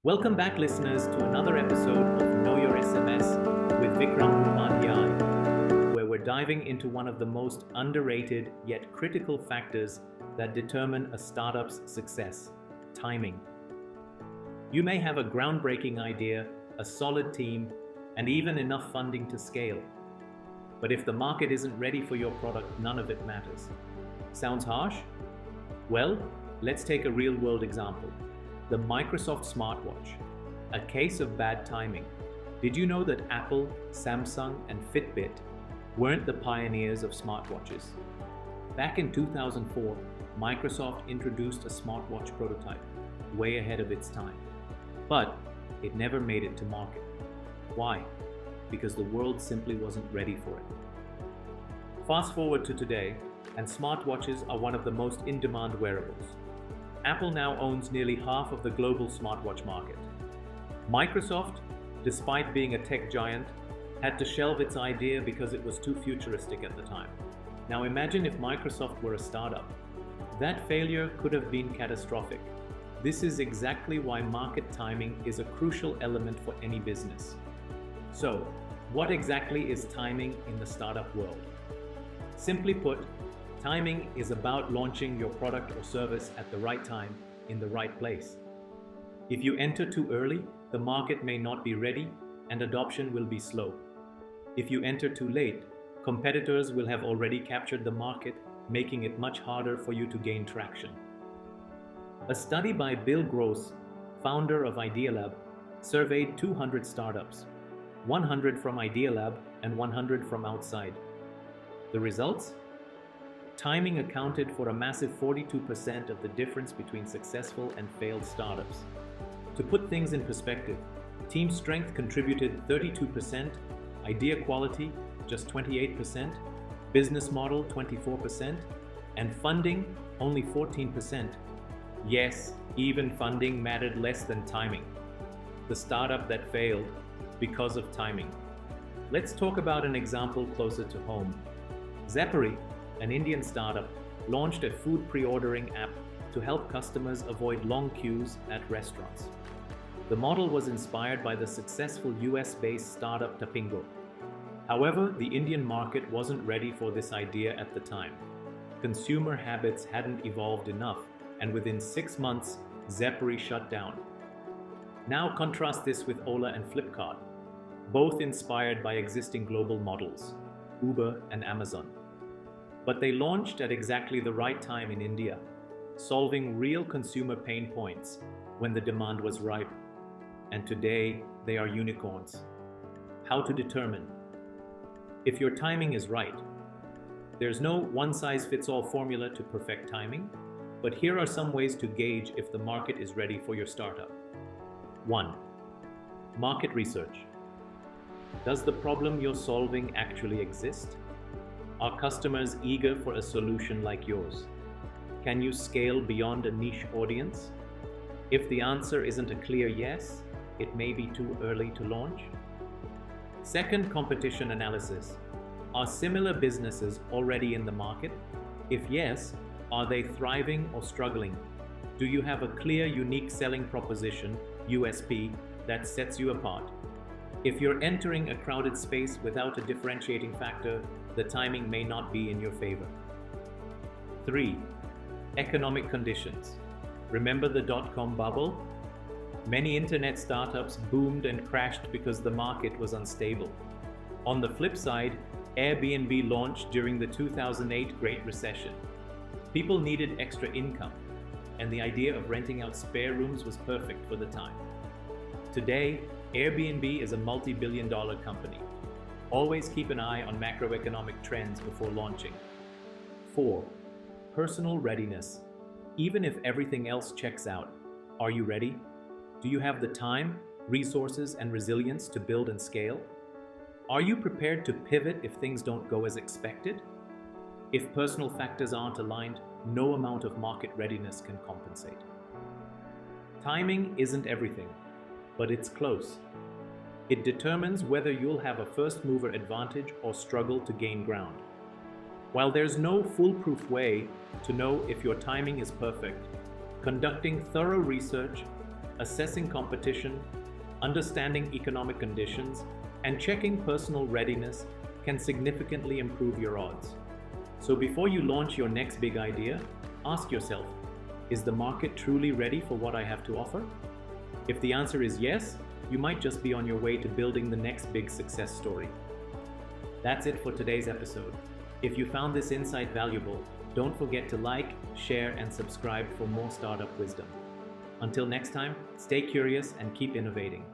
Welcome back, listeners, to another episode of Know Your SMS with Vikram Upadhyaya, where we're diving into one of the most underrated yet critical factors that determine a startup's success: timing. You may have a groundbreaking idea, a solid team, and even enough funding to scale. But if the market isn't ready for your product, none of it matters. Sounds harsh? Well, let's take a real-world example. The Microsoft smartwatch, a case of bad timing. Did you know that Apple, Samsung, and Fitbit weren't the pioneers of smartwatches? Back in 2004, Microsoft introduced a smartwatch prototype, way ahead of its time. But it never made it to market. Why? Because the world simply wasn't ready for it. Fast forward to today, and smartwatches are one of the most in-demand wearables. Apple now owns nearly half of the global smartwatch market. Microsoft, despite being a tech giant, had to shelve its idea because it was too futuristic at the time. Now imagine if Microsoft were a startup. That failure could have been catastrophic. This is exactly why market timing is a crucial element for any business. So, what exactly is timing in the startup world? Simply put, timing is about launching your product or service at the right time, in the right place. If you enter too early, the market may not be ready and adoption will be slow. If you enter too late, competitors will have already captured the market, making it much harder for you to gain traction. A study by Bill Gross, founder of Idealab, surveyed 200 startups, 100 from Idealab and 100 from outside. The results? Timing accounted for a massive 42% of the difference between successful and failed startups. To put things in perspective, team strength contributed 32%, idea quality just 28%, business model 24%, and funding only 14%. Yes, even funding mattered less than timing. The startup that failed because of timing. Let's talk about an example closer to home. Zeppery, an Indian startup, launched a food pre-ordering app to help customers avoid long queues at restaurants. The model was inspired by the successful US-based startup Tapingo. However, the Indian market wasn't ready for this idea at the time. Consumer habits hadn't evolved enough, and within 6 months, Zeppery shut down. Now contrast this with Ola and Flipkart, both inspired by existing global models, Uber and Amazon. But they launched at exactly the right time in India, solving real consumer pain points when the demand was ripe. And today, they are unicorns. How to determine? If your timing is right. There's no one-size-fits-all formula to perfect timing, but here are some ways to gauge if the market is ready for your startup. 1. Market research. Does the problem you're solving actually exist? Are customers eager for a solution like yours? Can you scale beyond a niche audience? If the answer isn't a clear yes, it may be too early to launch. Second, competition analysis. Are similar businesses already in the market? If yes, are they thriving or struggling? Do you have a clear, unique selling proposition, USP, that sets you apart? If you're entering a crowded space without a differentiating factor, the timing may not be in your favor. 3. Economic conditions. Remember the dot-com bubble? Many internet startups boomed and crashed because the market was unstable. On the flip side, Airbnb launched during the 2008 Great Recession. People needed extra income, and the idea of renting out spare rooms was perfect for the time. Today, Airbnb is a multi-billion-dollar company. Always keep an eye on macroeconomic trends before launching. 4. Personal readiness. Even if everything else checks out, are you ready? Do you have the time, resources, and resilience to build and scale? Are you prepared to pivot if things don't go as expected? If personal factors aren't aligned, no amount of market readiness can compensate. Timing isn't everything, but it's close. It determines whether you'll have a first-mover advantage or struggle to gain ground. While there's no foolproof way to know if your timing is perfect, conducting thorough research, assessing competition, understanding economic conditions, and checking personal readiness can significantly improve your odds. So before you launch your next big idea, ask yourself, is the market truly ready for what I have to offer? If the answer is yes, you might just be on your way to building the next big success story. That's it for today's episode. If you found this insight valuable, don't forget to like, share, and subscribe for more startup wisdom. Until next time, stay curious and keep innovating.